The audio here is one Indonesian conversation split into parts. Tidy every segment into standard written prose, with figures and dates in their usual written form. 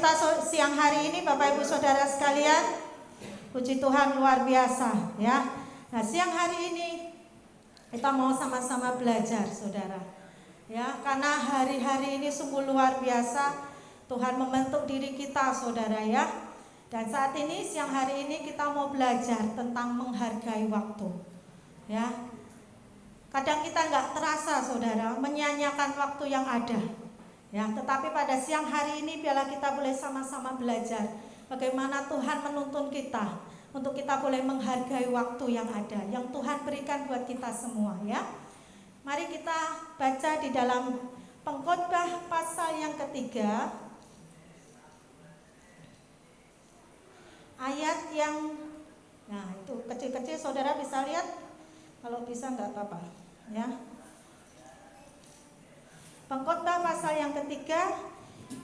kita siang hari ini Bapak Ibu Saudara sekalian, puji Tuhan luar biasa ya. Nah, siang hari ini kita mau sama-sama belajar Saudara. Ya, karena hari-hari ini sungguh luar biasa Tuhan membentuk diri kita Saudara ya. Dan saat ini siang hari ini kita mau belajar tentang menghargai waktu. Ya. Kadang kita nggak terasa Saudara menyanyiakan waktu yang ada. Ya, tetapi pada siang hari ini biarlah kita boleh sama-sama belajar bagaimana Tuhan menuntun kita untuk kita boleh menghargai waktu yang ada, yang Tuhan berikan buat kita semua ya. Mari kita baca di dalam Pengkhotbah pasal yang ketiga, ayat yang, nah itu kecil-kecil Saudara bisa lihat, kalau bisa nggak apa-apa ya. Pengkhotbah pasal yang ketiga,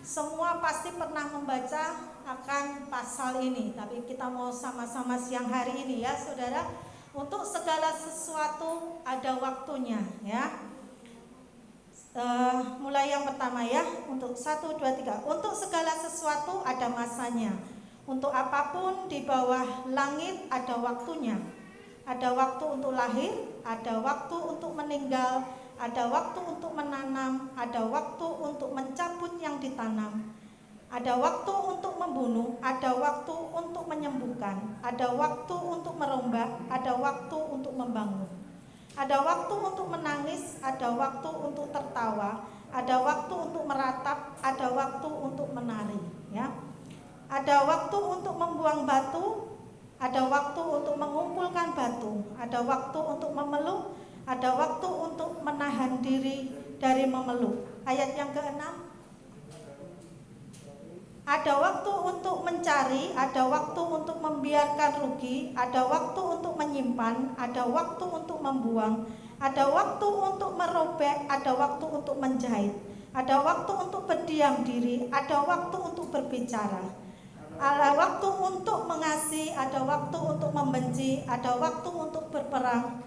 semua pasti pernah membaca akan pasal ini, tapi kita mau sama-sama siang hari ini ya Saudara. Untuk segala sesuatu ada waktunya ya. Mulai yang pertama ya, untuk 1, 2, 3. Untuk segala sesuatu ada masanya. Untuk apapun di bawah langit ada waktunya. Ada waktu untuk lahir, ada waktu untuk meninggal, ada waktu untuk menanam, ada waktu untuk mencabut yang ditanam, ada waktu untuk membunuh, ada waktu untuk menyembuhkan, ada waktu untuk merombak, ada waktu untuk membangun, ada waktu untuk menangis, ada waktu untuk tertawa, ada waktu untuk meratap, ada waktu untuk menari ya. Ada waktu untuk membuang batu, ada waktu untuk mengumpulkan batu, ada waktu untuk memeluk, ada waktu untuk menahan diri dari memeluk. Ayat yang ke-6. Ada waktu untuk mencari, ada waktu untuk membiarkan rugi, ada waktu untuk menyimpan, ada waktu untuk membuang, ada waktu untuk merobek, ada waktu untuk menjahit, ada waktu untuk berdiam diri, ada waktu untuk berbicara. Ada waktu untuk mengasihi, ada waktu untuk membenci, ada waktu untuk berperang,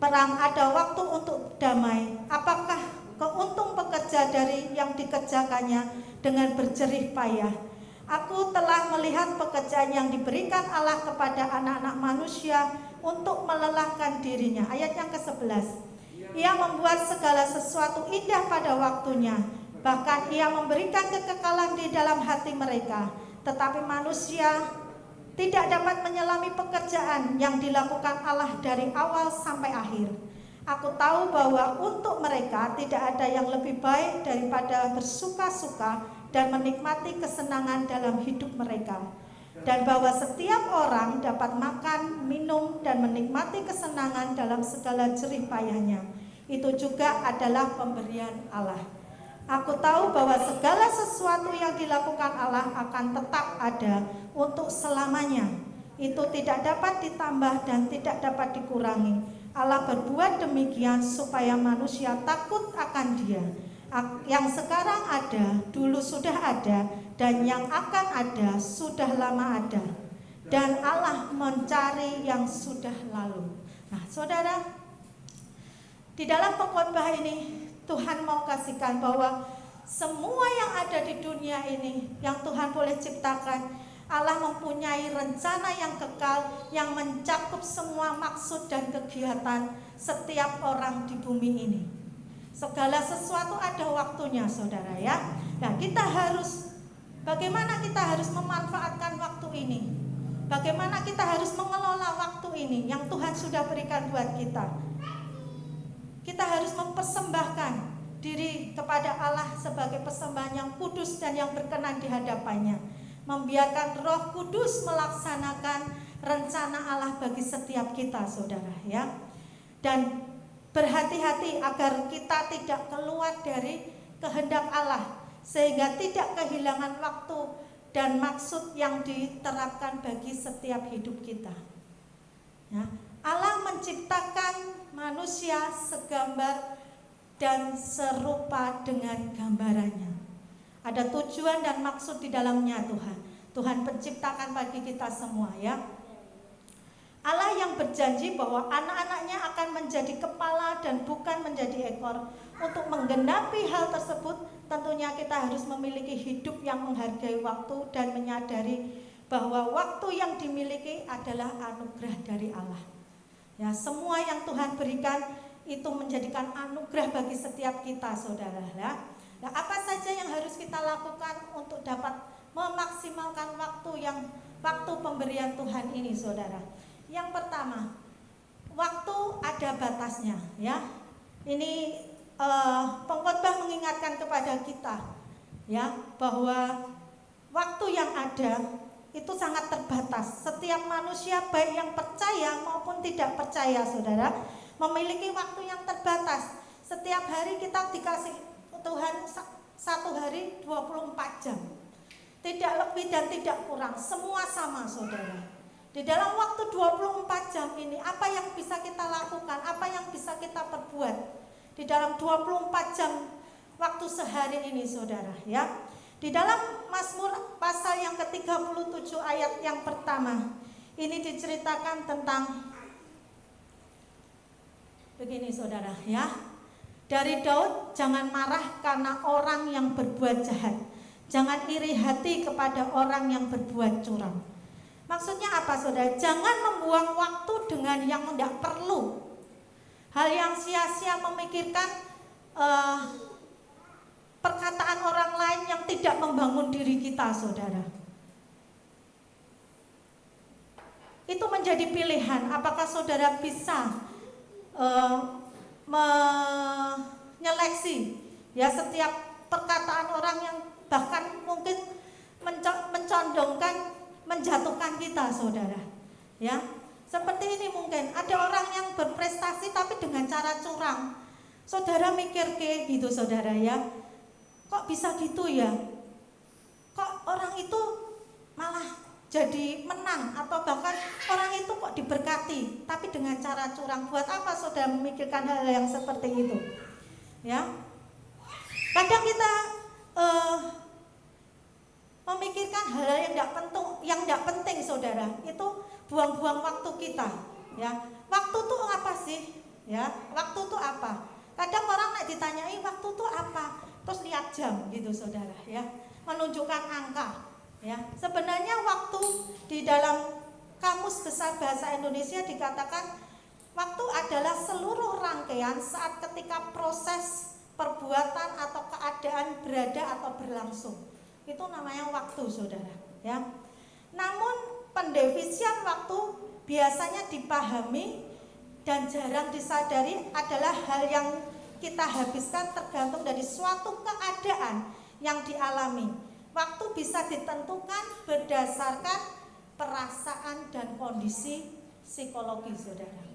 ada waktu untuk damai. Apakah keuntung pekerja dari yang dikerjakannya dengan berjerih payah? Aku telah melihat pekerjaan yang diberikan Allah kepada anak-anak manusia untuk melelahkan dirinya. Ayat yang ke-11. Ia membuat segala sesuatu indah pada waktunya, bahkan ia memberikan kekekalan di dalam hati mereka. Tetapi manusia tidak dapat menyelami pekerjaan yang dilakukan Allah dari awal sampai akhir. Aku tahu bahwa untuk mereka tidak ada yang lebih baik daripada bersuka-suka dan menikmati kesenangan dalam hidup mereka. Dan bahwa setiap orang dapat makan, minum, dan menikmati kesenangan dalam segala jerih payahnya. Itu juga adalah pemberian Allah. Aku tahu bahwa segala sesuatu yang dilakukan Allah akan tetap ada untuk selamanya. Itu tidak dapat ditambah dan tidak dapat dikurangi. Allah berbuat demikian supaya manusia takut akan Dia. Yang sekarang ada, dulu sudah ada, dan yang akan ada, sudah lama ada. Dan Allah mencari yang sudah lalu. Nah, Saudara, di dalam pengkhotbah ini Tuhan mau kasihkan bahwa semua yang ada di dunia ini yang Tuhan boleh ciptakan, Allah mempunyai rencana yang kekal yang mencakup semua maksud dan kegiatan setiap orang di bumi ini. Segala sesuatu ada waktunya Saudara ya. Nah, bagaimana kita harus memanfaatkan waktu ini? Bagaimana kita harus mengelola waktu ini yang Tuhan sudah berikan buat kita? Kita harus mempersembahkan diri kepada Allah sebagai persembahan yang kudus dan yang berkenan di hadapannya. Membiarkan Roh Kudus melaksanakan rencana Allah bagi setiap kita Saudara ya. Dan berhati-hati agar kita tidak keluar dari kehendak Allah, sehingga tidak kehilangan waktu dan maksud yang diterapkan bagi setiap hidup kita ya. Allah menciptakan manusia segambar dan serupa dengan gambarannya. Ada tujuan dan maksud di dalamnya Tuhan. Tuhan penciptakan bagi kita semua ya. Allah yang berjanji bahwa anak-anaknya akan menjadi kepala dan bukan menjadi ekor. Untuk menggenapi hal tersebut, tentunya kita harus memiliki hidup yang menghargai waktu dan menyadari bahwa waktu yang dimiliki adalah anugerah dari Allah. Ya, semua yang Tuhan berikan itu menjadikan anugerah bagi setiap kita, saudara. Ya. Nah, apa saja yang harus kita lakukan untuk dapat memaksimalkan waktu pemberian Tuhan ini, saudara? Yang pertama, waktu ada batasnya, ya. Ini pengkhotbah mengingatkan kepada kita, ya, bahwa waktu yang ada itu sangat terbatas. Setiap manusia, baik yang percaya maupun tidak percaya, saudara, memiliki waktu yang terbatas. Setiap hari kita dikasih Tuhan satu hari 24 jam, tidak lebih dan tidak kurang, semua sama, saudara. Di dalam waktu 24 jam ini, apa yang bisa kita lakukan, apa yang bisa kita perbuat di dalam 24 jam waktu sehari ini, saudara, ya. Di dalam Mazmur pasal yang ke-37 ayat yang pertama, ini diceritakan tentang begini, saudara, ya. Dari Daud, jangan marah karena orang yang berbuat jahat, jangan iri hati kepada orang yang berbuat curang. Maksudnya apa, saudara? Jangan membuang waktu dengan yang tidak perlu, hal yang sia-sia, memikirkan perkataan orang lain yang tidak membangun diri kita, saudara. Itu menjadi pilihan. Apakah saudara bisa menyeleksi, ya, setiap perkataan orang yang bahkan mungkin mencondongkan menjatuhkan kita, saudara, ya. Seperti ini, mungkin ada orang yang berprestasi tapi dengan cara curang. Saudara mikir kayak gitu, saudara, ya, kok bisa gitu ya, kok orang itu malah jadi menang, atau bahkan orang itu kok diberkati tapi dengan cara curang. Buat apa saudara memikirkan hal yang seperti itu, ya? Kadang kita memikirkan hal yang tidak penting, saudara. Itu buang-buang waktu kita, ya. Waktu itu apa sih, ya? Waktu itu apa? Kadang orang nek ditanyai waktu itu apa, terus lihat jam gitu, saudara, ya, menunjukkan angka, ya. Sebenarnya waktu di dalam Kamus Besar Bahasa Indonesia dikatakan waktu adalah seluruh rangkaian saat ketika proses perbuatan atau keadaan berada atau berlangsung. Itu namanya waktu, saudara, ya. Namun pendefinisian waktu biasanya dipahami dan jarang disadari adalah hal yang kita habiskan tergantung dari suatu keadaan yang dialami. Waktu bisa ditentukan berdasarkan perasaan dan kondisi psikologi, saudara.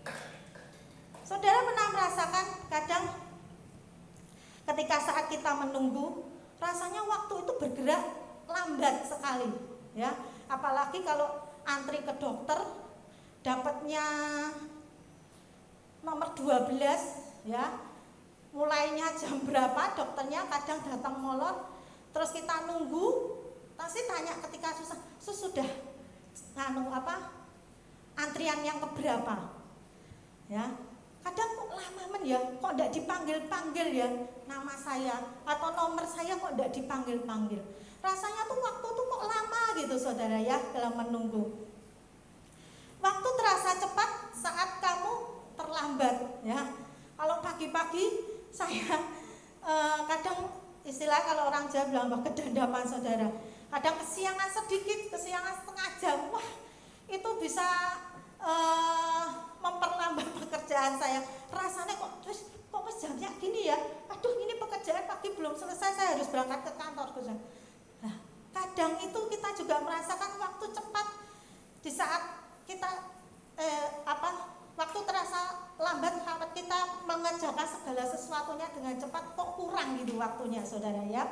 Saudara pernah merasakan kadang ketika saat kita menunggu, rasanya waktu itu bergerak lambat sekali, ya. Apalagi kalau antri ke dokter, dapatnya nomor 12, ya, mulainya jam berapa, dokternya kadang datang molor, terus kita nunggu, pasti tanya ketika sudah antrian yang keberapa, ya. Kadang kok lama ya, kok tidak dipanggil-panggil ya nama saya, atau nomor saya kok tidak dipanggil-panggil. Rasanya tuh waktu tuh kok lama gitu, saudara, ya, dalam menunggu. Waktu terasa cepat saat kamu terlambat, ya. Kalau pagi-pagi saya kadang istilah kalau orang Jawa bilang kedandaman, saudara. Kadang kesiangan sedikit, kesiangan setengah jam, wah, itu bisa memperlambat pekerjaan saya. Rasanya kok jamnya gini ya, aduh, ini pekerjaan pagi belum selesai, saya harus berangkat ke kantor. Nah, kadang itu kita juga merasakan waktu cepat di saat kita waktu terasa lambat, saat kita mengerjakan segala sesuatunya dengan cepat, kok kurang gitu waktunya, saudara, ya.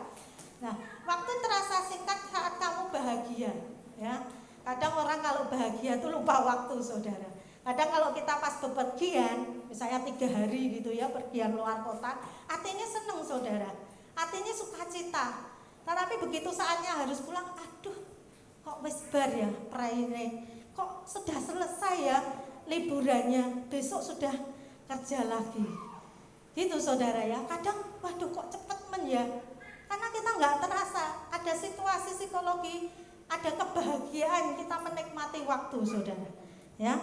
Nah, waktu terasa singkat saat kamu bahagia, ya. Kadang orang kalau bahagia tuh lupa waktu, saudara. Kadang kalau kita pas bepergian, misalnya 3 hari gitu ya, pergian luar kota, hatinya seneng, saudara, hatinya sukacita. Tetapi begitu saatnya harus pulang, aduh, kok wis bar ya praine, kok sudah selesai ya, liburannya, besok sudah kerja lagi. Gitu saudara ya. Kadang waduh kok cepet ya. Karena kita nggak terasa, ada situasi psikologi, ada kebahagiaan kita menikmati waktu saudara. Ya.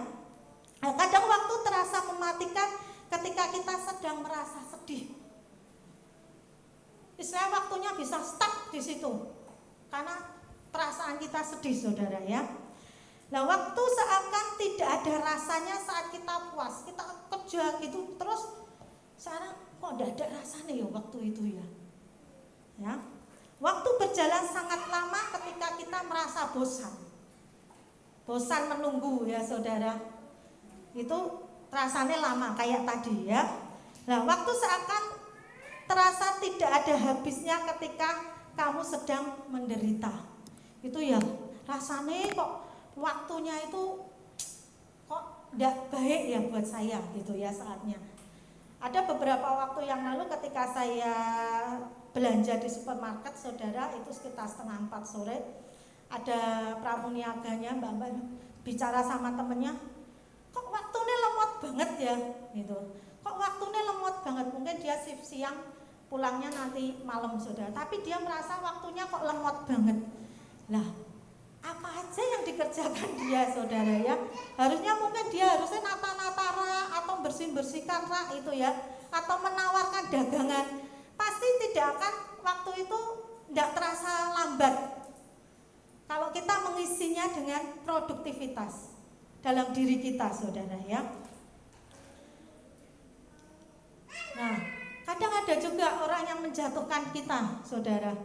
Nah, kadang waktu terasa mematikan ketika kita sedang merasa sedih. Istilah waktunya bisa stuck di situ karena perasaan kita sedih saudara ya. Nah waktu seakan tidak ada rasanya saat kita puas, kita kerja gitu terus sekarang kok tidak ada rasanya ya waktu itu ya. Ya, waktu berjalan sangat lama ketika kita merasa bosan menunggu ya saudara. Itu rasanya lama kayak tadi ya. Nah waktu seakan terasa tidak ada habisnya ketika kamu sedang menderita. Itu ya rasanya kok waktunya itu kok tidak baik ya buat saya gitu ya saatnya. Ada beberapa waktu yang lalu ketika saya belanja di supermarket saudara, itu sekitar 3:30 sore, ada pramuniaganya mbak-mbak bicara sama temennya, kok waktunya lemot banget ya gitu. Kok waktunya lemot banget, mungkin dia shift siang pulangnya nanti malam saudara, tapi dia merasa waktunya kok lemot banget. Lah apa aja yang dikerjakan dia saudara ya, harusnya mungkin dia harusnya nata-nata rak atau bersih-bersihkan rak itu ya, atau menawarkan dagangan. Pasti tidak akan waktu itu tidak terasa lambat kalau kita mengisinya dengan produktivitas dalam diri kita saudara ya. Nah kadang ada juga orang yang menjatuhkan kita saudara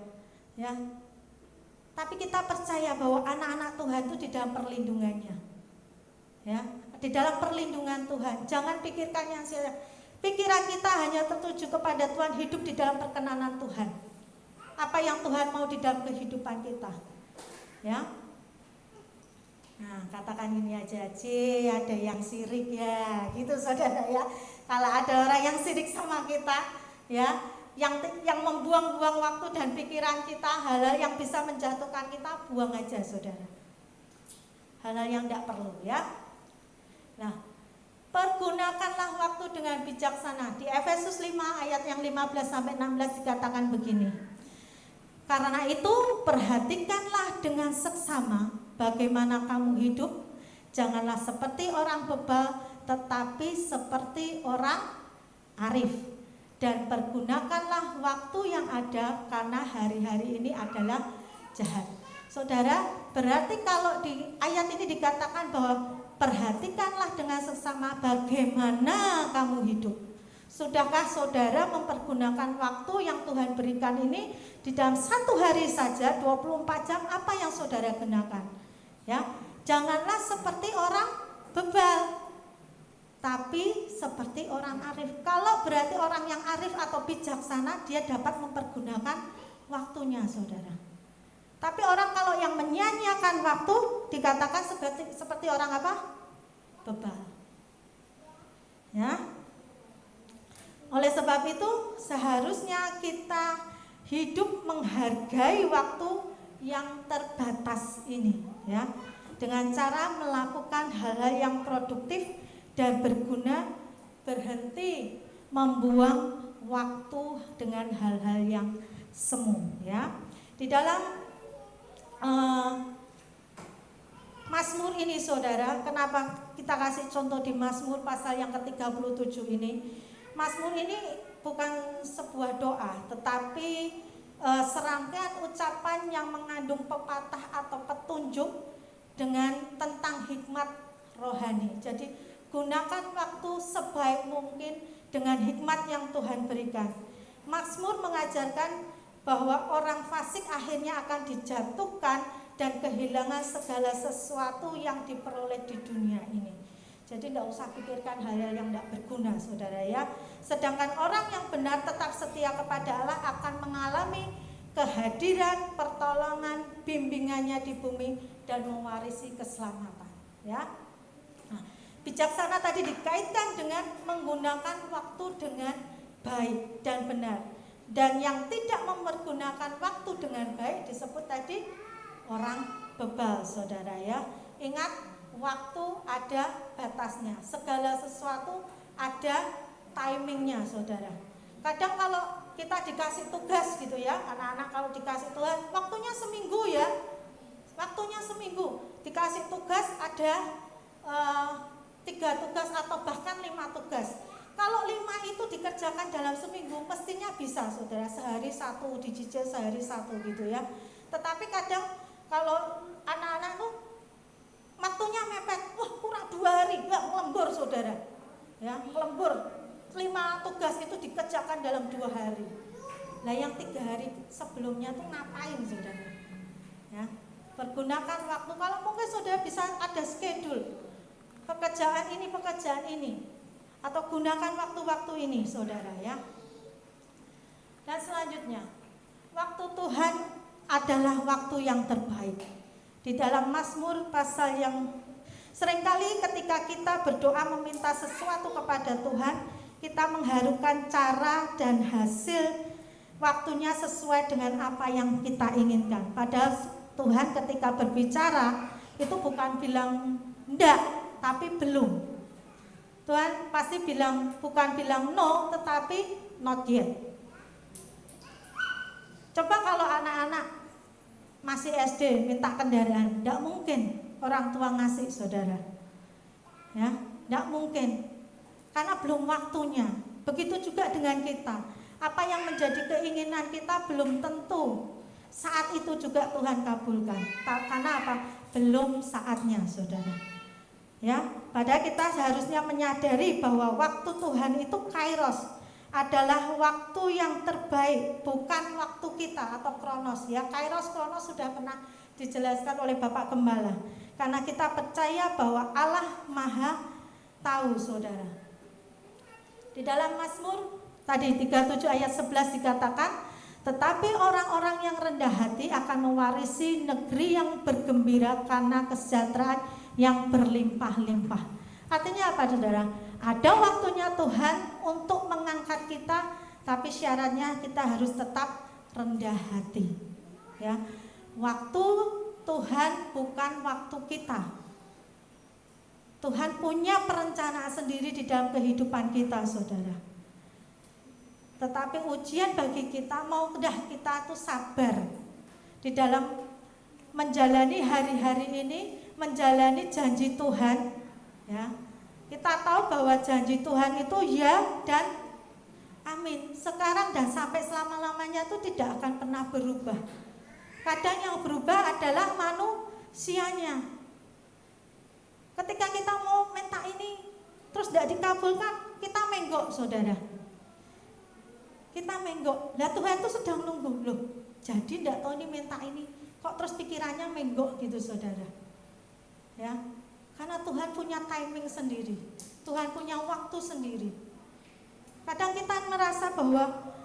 ya. Tapi kita percaya bahwa anak-anak Tuhan itu di dalam perlindungannya. Ya, di dalam perlindungan Tuhan. Jangan pikirkan yang sia-sia. Pikiran kita hanya tertuju kepada Tuhan, hidup di dalam perkenanan Tuhan. Apa yang Tuhan mau di dalam kehidupan kita. Ya. Nah, katakan ini aja, ada yang sirik ya, gitu saudara ya. Kalau ada orang yang sirik sama kita, ya, yang membuang-buang waktu dan pikiran kita, hal-hal yang bisa menjatuhkan kita, buang aja saudara. Hal-hal yang tidak perlu ya. Nah, pergunakanlah waktu dengan bijaksana. Di Efesus 5 ayat yang 15-16 dikatakan begini. Karena itu perhatikanlah dengan seksama bagaimana kamu hidup. Janganlah seperti orang bebal, tetapi seperti orang arif. Dan pergunakanlah waktu yang ada, karena hari-hari ini adalah jahat. Saudara, berarti kalau di ayat ini dikatakan bahwa perhatikanlah dengan seksama bagaimana kamu hidup. Sudahkah saudara mempergunakan waktu yang Tuhan berikan ini di dalam satu hari saja 24 jam, apa yang saudara gunakan? Ya, janganlah seperti orang bebal, tapi seperti orang arif. Kalau berarti orang yang arif atau bijaksana, dia dapat mempergunakan waktunya saudara. Tapi orang kalau yang menyia-nyiakan waktu dikatakan seperti orang apa? Bebal. Ya. Oleh sebab itu seharusnya kita hidup menghargai waktu yang terbatas ini ya, dengan cara melakukan hal-hal yang produktif dan berguna, berhenti membuang waktu dengan hal-hal yang semu ya. Di dalam Mazmur ini saudara, kenapa kita kasih contoh di Mazmur pasal yang ke-37 ini? Mazmur ini bukan sebuah doa, tetapi serangkaian ucapan yang mengandung pepatah atau petunjuk dengan tentang hikmat rohani. Jadi gunakan waktu sebaik mungkin dengan hikmat yang Tuhan berikan. Mazmur mengajarkan bahwa orang fasik akhirnya akan dijatuhkan dan kehilangan segala sesuatu yang diperoleh di dunia ini. Jadi tidak usah pikirkan hal-hal yang tidak berguna saudara ya. Sedangkan orang yang benar tetap setia kepada Allah akan mengalami kehadiran, pertolongan, bimbingannya di bumi dan mewarisi keselamatan ya. Nah, bijaksana tadi dikaitkan dengan menggunakan waktu dengan baik dan benar. Dan yang tidak mempergunakan waktu dengan baik disebut tadi orang bebal saudara ya. Ingat waktu ada batasnya. Segala sesuatu ada timingnya, saudara. Kadang kalau kita dikasih tugas gitu ya, anak-anak kalau dikasih Tuhan, waktunya seminggu ya, waktunya seminggu. Dikasih tugas ada 3 tugas atau bahkan 5 tugas. Kalau 5 itu dikerjakan dalam seminggu, mestinya bisa, saudara, sehari 1, dicicil sehari 1 gitu ya. Tetapi kadang kalau anak-anak tuh waktunya mepet, wah kurang 2 hari, nggak melembur, saudara. Ya, melembur. 5 tugas itu dikerjakan dalam 2 hari. Nah, yang 3 hari sebelumnya tuh ngapain, saudara? Ya, pergunakan waktu. Kalau mungkin saudara bisa ada schedule, pekerjaan ini, atau gunakan waktu-waktu ini, saudara ya. Dan selanjutnya, waktu Tuhan adalah waktu yang terbaik. Di dalam Mazmur pasal yang seringkali ketika kita berdoa meminta sesuatu kepada Tuhan, kita mengharukan cara dan hasil waktunya sesuai dengan apa yang kita inginkan. Padahal Tuhan ketika berbicara itu bukan bilang enggak, tapi belum. Tuhan pasti bukan bilang no, tetapi not yet. Coba kalau anak-anak masih SD minta kendaraan, enggak mungkin orang tua ngasih, saudara. Ya, enggak mungkin. Karena belum waktunya. Begitu juga dengan kita. Apa yang menjadi keinginan kita belum tentu saat itu juga Tuhan kabulkan. Karena apa? Belum saatnya, saudara. Ya, padahal kita seharusnya menyadari bahwa waktu Tuhan itu kairos, adalah waktu yang terbaik, bukan waktu kita atau kronos ya. Kairos, kronos sudah pernah dijelaskan oleh Bapak Gembala. Karena kita percaya bahwa Allah Maha tahu, saudara. Di dalam Mazmur tadi 37 ayat 11 dikatakan, tetapi orang-orang yang rendah hati akan mewarisi negeri yang bergembira karena kesejahteraan yang berlimpah-limpah. Artinya apa, saudara? Ada waktunya Tuhan untuk mengangkat kita, tapi syaratnya kita harus tetap rendah hati. Ya, waktu Tuhan bukan waktu kita. Tuhan punya perencanaan sendiri di dalam kehidupan kita, saudara. Tetapi ujian bagi kita, maudah kita tuh sabar di dalam menjalani hari-hari ini, menjalani janji Tuhan. Ya, kita tahu bahwa janji Tuhan itu ya dan amin. Sekarang dan sampai selama-lamanya itu tidak akan pernah berubah. Kadang yang berubah adalah manusianya. Ketika kita mau minta ini terus tidak dikabulkan, kita menggok, saudara. Kita menggok. Nah, Tuhan itu sedang nunggu loh. Jadi tidak tahu ini minta ini, kok terus pikirannya menggok gitu, saudara. Ya, karena Tuhan punya timing sendiri. Tuhan punya waktu sendiri. Kadang kita merasa bahwa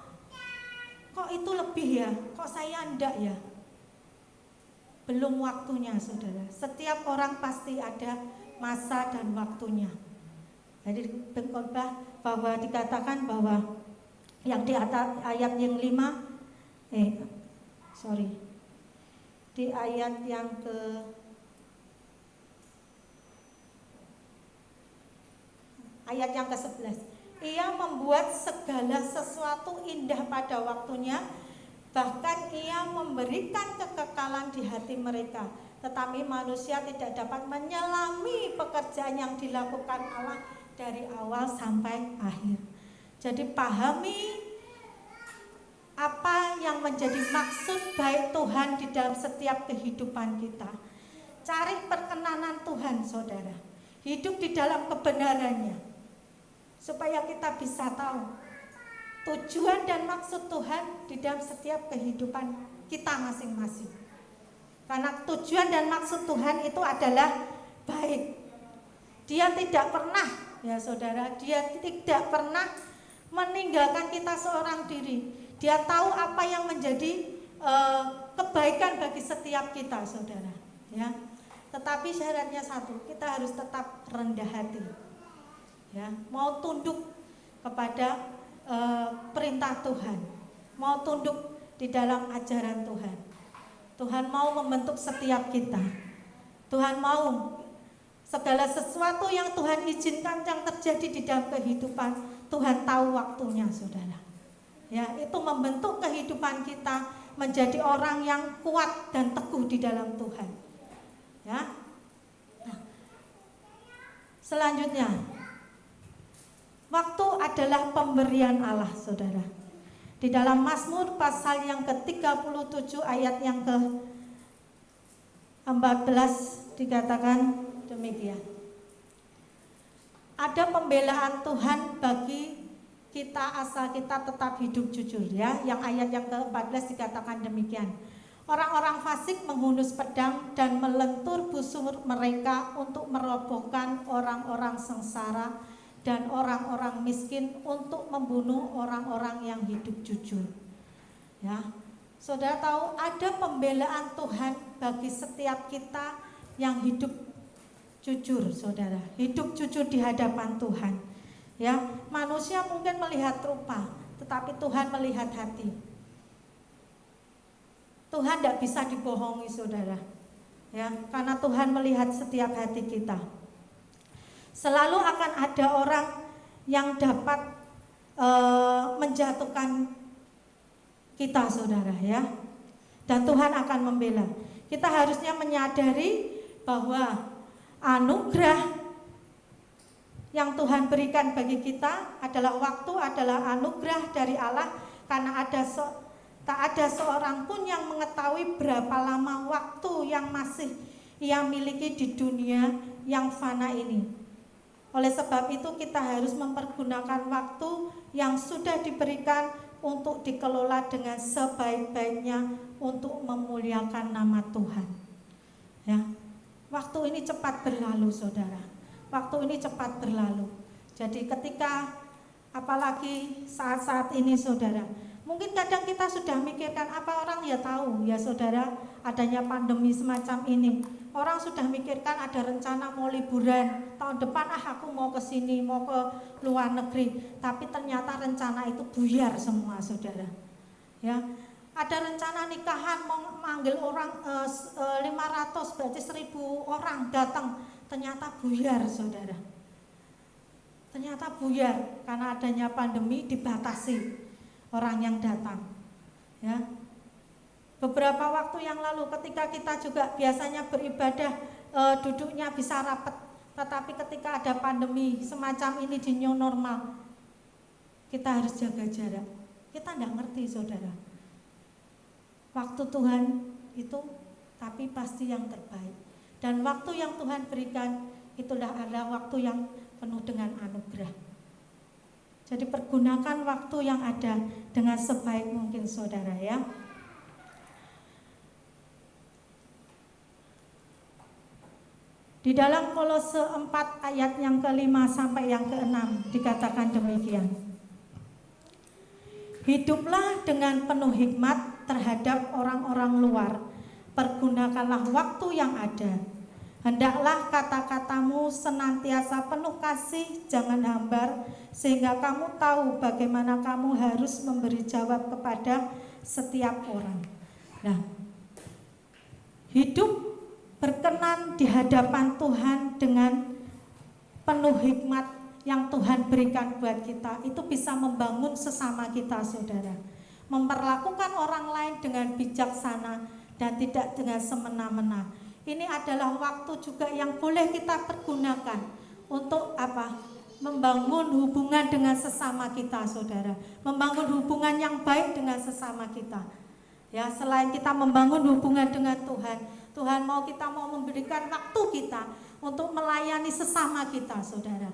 kok itu lebih ya, kok saya enggak ya. Belum waktunya, saudara. Setiap orang pasti ada masa dan waktunya. Jadi pengkhotbah bahwa dikatakan bahwa yang di atas ayat yang 5, di ayat yang ke-11, ia membuat segala sesuatu indah pada waktunya, bahkan ia memberikan kekekalan di hati mereka. Tetapi manusia tidak dapat menyelami pekerjaan yang dilakukan Allah dari awal sampai akhir. Jadi pahami apa yang menjadi maksud baik Tuhan di dalam setiap kehidupan kita. Cari perkenanan Tuhan, saudara. Hidup di dalam kebenarannya, supaya kita bisa tahu tujuan dan maksud Tuhan di dalam setiap kehidupan kita masing-masing. Karena tujuan dan maksud Tuhan itu adalah baik. Dia tidak pernah, ya saudara, dia tidak pernah meninggalkan kita seorang diri. Dia tahu apa yang menjadi kebaikan bagi setiap kita, saudara. Ya, tetapi syaratnya satu, kita harus tetap rendah hati. Ya, mau tunduk kepada perintah Tuhan, mau tunduk di dalam ajaran Tuhan. Tuhan mau membentuk setiap kita. Tuhan mau Segala sesuatu yang Tuhan izinkan yang terjadi di dalam kehidupan, Tuhan tahu waktunya, saudara. Ya, itu membentuk kehidupan kita menjadi orang yang kuat dan teguh di dalam Tuhan. Ya. Nah, selanjutnya, waktu adalah pemberian Allah, saudara. Di dalam Mazmur pasal yang ke-37 ayat yang ke-14 dikatakan demikian. Ada pembelaan Tuhan bagi kita asal kita tetap hidup jujur, ya. Yang ayat yang ke-14 dikatakan demikian. Orang-orang fasik menghunus pedang dan melentur busur mereka untuk merobohkan orang-orang sengsara dan orang-orang miskin, untuk membunuh orang-orang yang hidup jujur. Ya, saudara tahu ada pembelaan Tuhan bagi setiap kita yang hidup jujur, saudara. Hidup jujur di hadapan Tuhan. Ya, manusia mungkin melihat rupa, tetapi Tuhan melihat hati. Tuhan tidak bisa dibohongi, saudara. Ya, karena Tuhan melihat setiap hati kita. Selalu akan ada orang yang dapat menjatuhkan kita, saudara, ya. Dan Tuhan akan membela. Kita harusnya menyadari bahwa anugerah yang Tuhan berikan bagi kita adalah waktu, adalah anugerah dari Allah, karena tak ada seorang pun yang mengetahui berapa lama waktu yang masih ia miliki di dunia yang fana ini. Oleh sebab itu kita harus mempergunakan waktu yang sudah diberikan untuk dikelola dengan sebaik-baiknya untuk memuliakan nama Tuhan. Ya, waktu ini cepat berlalu, saudara. Waktu ini cepat berlalu. Jadi ketika, apalagi saat-saat ini, saudara, mungkin kadang kita sudah mikirkan, apa orang ya tahu ya, saudara, adanya pandemi semacam ini. Orang sudah mikirkan ada rencana mau liburan tahun depan, aku mau ke sini, mau ke luar negeri, tapi ternyata rencana itu buyar semua, saudara. Ya, ada rencana nikahan mau manggil orang 500, berarti 1000 orang datang, ternyata buyar, saudara. Ternyata buyar karena adanya pandemi, dibatasi orang yang datang. Ya. Beberapa waktu yang lalu ketika kita juga biasanya beribadah duduknya bisa rapat, tetapi ketika ada pandemi semacam ini di new normal, kita harus jaga jarak. Kita tidak ngerti, saudara. Waktu Tuhan itu tapi pasti yang terbaik. Dan waktu yang Tuhan berikan itulah adalah waktu yang penuh dengan anugerah. Jadi pergunakan waktu yang ada dengan sebaik mungkin, saudara, ya. Di dalam Kolose 4 ayat yang ke-5 sampai yang ke-6 dikatakan demikian. Hiduplah dengan penuh hikmat terhadap orang-orang luar. Pergunakanlah waktu yang ada. Hendaklah kata-katamu senantiasa penuh kasih, jangan hambar, sehingga kamu tahu bagaimana kamu harus memberi jawab kepada setiap orang. Nah, hidup berkenan di hadapan Tuhan dengan penuh hikmat yang Tuhan berikan buat kita, itu bisa membangun sesama kita, saudara. Memperlakukan orang lain dengan bijaksana dan tidak dengan semena-mena. Ini adalah waktu juga yang boleh kita pergunakan untuk apa? Membangun hubungan dengan sesama kita, saudara. Membangun hubungan yang baik dengan sesama kita. Ya, selain kita membangun hubungan dengan Tuhan, Tuhan mau memberikan waktu kita untuk melayani sesama kita, saudara.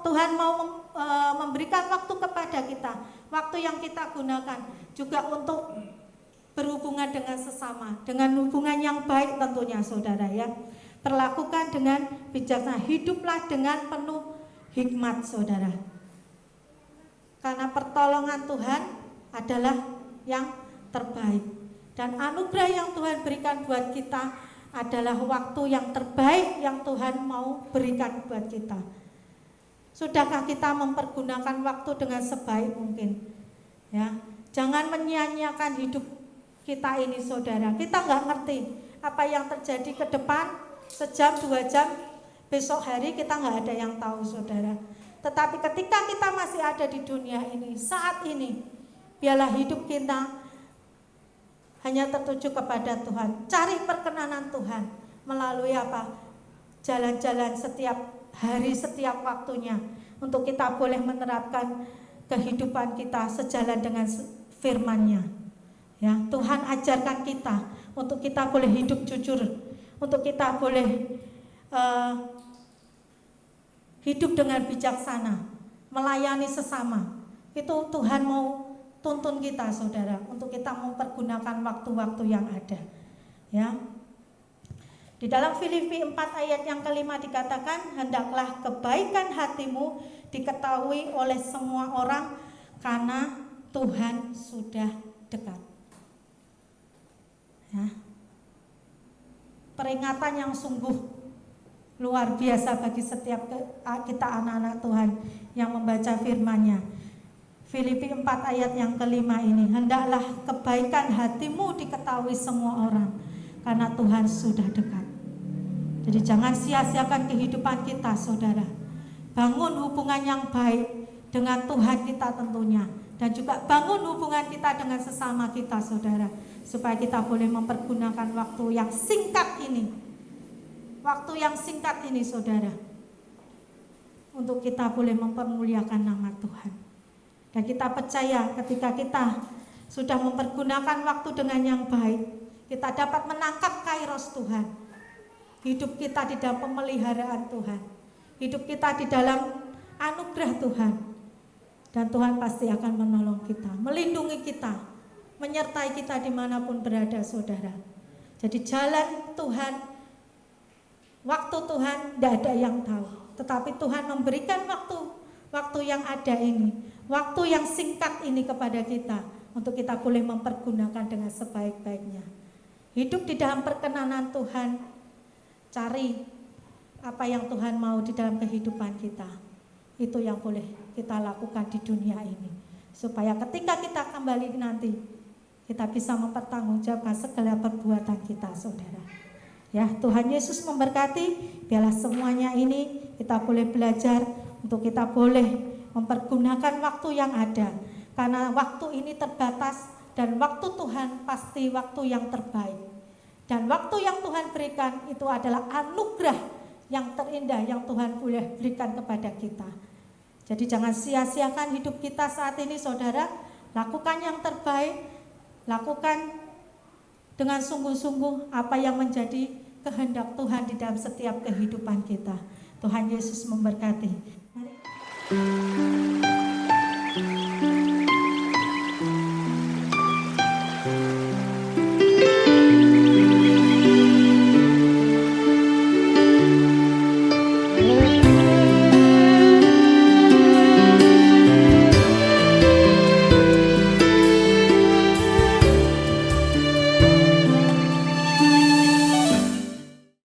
Tuhan mau memberikan waktu kepada kita, waktu yang kita gunakan juga untuk berhubungan dengan sesama, dengan hubungan yang baik tentunya, saudara, ya. Perlakukan dengan bijaksana, hiduplah dengan penuh hikmat, saudara. Karena pertolongan Tuhan adalah yang terbaik. Dan anugerah yang Tuhan berikan buat kita adalah waktu yang terbaik yang Tuhan mau berikan buat kita. Sudahkah kita mempergunakan waktu dengan sebaik mungkin? Ya, jangan menyia-nyiakan hidup kita ini, saudara. Kita nggak ngerti apa yang terjadi ke depan, sejam, 2 jam, besok hari kita nggak ada yang tahu, saudara. Tetapi ketika kita masih ada di dunia ini, saat ini, biarlah hidup kita hanya tertuju kepada Tuhan. Cari perkenanan Tuhan melalui apa? Jalan-jalan setiap hari, setiap waktunya, untuk kita boleh menerapkan kehidupan kita sejalan dengan firman-Nya. Ya, Tuhan ajarkan kita untuk kita boleh hidup jujur, untuk kita boleh hidup dengan bijaksana, melayani sesama. Itu Tuhan mau tuntun kita, saudara, untuk kita mempergunakan waktu-waktu yang ada. Ya. Di dalam Filipi 4 ayat yang kelima dikatakan, hendaklah kebaikan hatimu diketahui oleh semua orang, karena Tuhan sudah dekat. Ya. Peringatan yang sungguh luar biasa bagi setiap kita anak-anak Tuhan yang membaca firman-Nya. Filipi 4 ayat yang kelima ini, hendaklah kebaikan hatimu diketahui semua orang, karena Tuhan sudah dekat. Jadi jangan sia-siakan kehidupan kita, saudara. Bangun hubungan yang baik dengan Tuhan kita tentunya, dan juga bangun hubungan kita dengan sesama kita, saudara, supaya kita boleh mempergunakan waktu yang singkat ini. Waktu yang singkat ini, saudara, untuk kita boleh mempermuliakan nama Tuhan. Dan kita percaya ketika kita sudah mempergunakan waktu dengan yang baik, kita dapat menangkap kairos Tuhan. Hidup kita di dalam pemeliharaan Tuhan, hidup kita di dalam anugerah Tuhan. Dan Tuhan pasti akan menolong kita, melindungi kita, menyertai kita dimanapun berada, saudara. Jadi jalan Tuhan, waktu Tuhan tidak ada yang tahu, tetapi Tuhan memberikan waktu yang ada ini, waktu yang singkat ini kepada kita, untuk kita boleh mempergunakan dengan sebaik-baiknya. Hidup di dalam perkenanan Tuhan, cari apa yang Tuhan mau di dalam kehidupan kita. Itu yang boleh kita lakukan di dunia ini, supaya ketika kita kembali nanti, kita bisa mempertanggungjawabkan segala perbuatan kita, saudara. Ya, Tuhan Yesus memberkati. Biarlah semuanya ini kita boleh belajar, untuk kita boleh mempergunakan waktu yang ada, karena waktu ini terbatas, dan waktu Tuhan pasti waktu yang terbaik. Dan waktu yang Tuhan berikan itu adalah anugerah yang terindah yang Tuhan boleh berikan kepada kita. Jadi jangan sia-siakan hidup kita saat ini, saudara. Lakukan yang terbaik, lakukan dengan sungguh-sungguh apa yang menjadi kehendak Tuhan di dalam setiap kehidupan kita. Tuhan Yesus memberkati. Mari.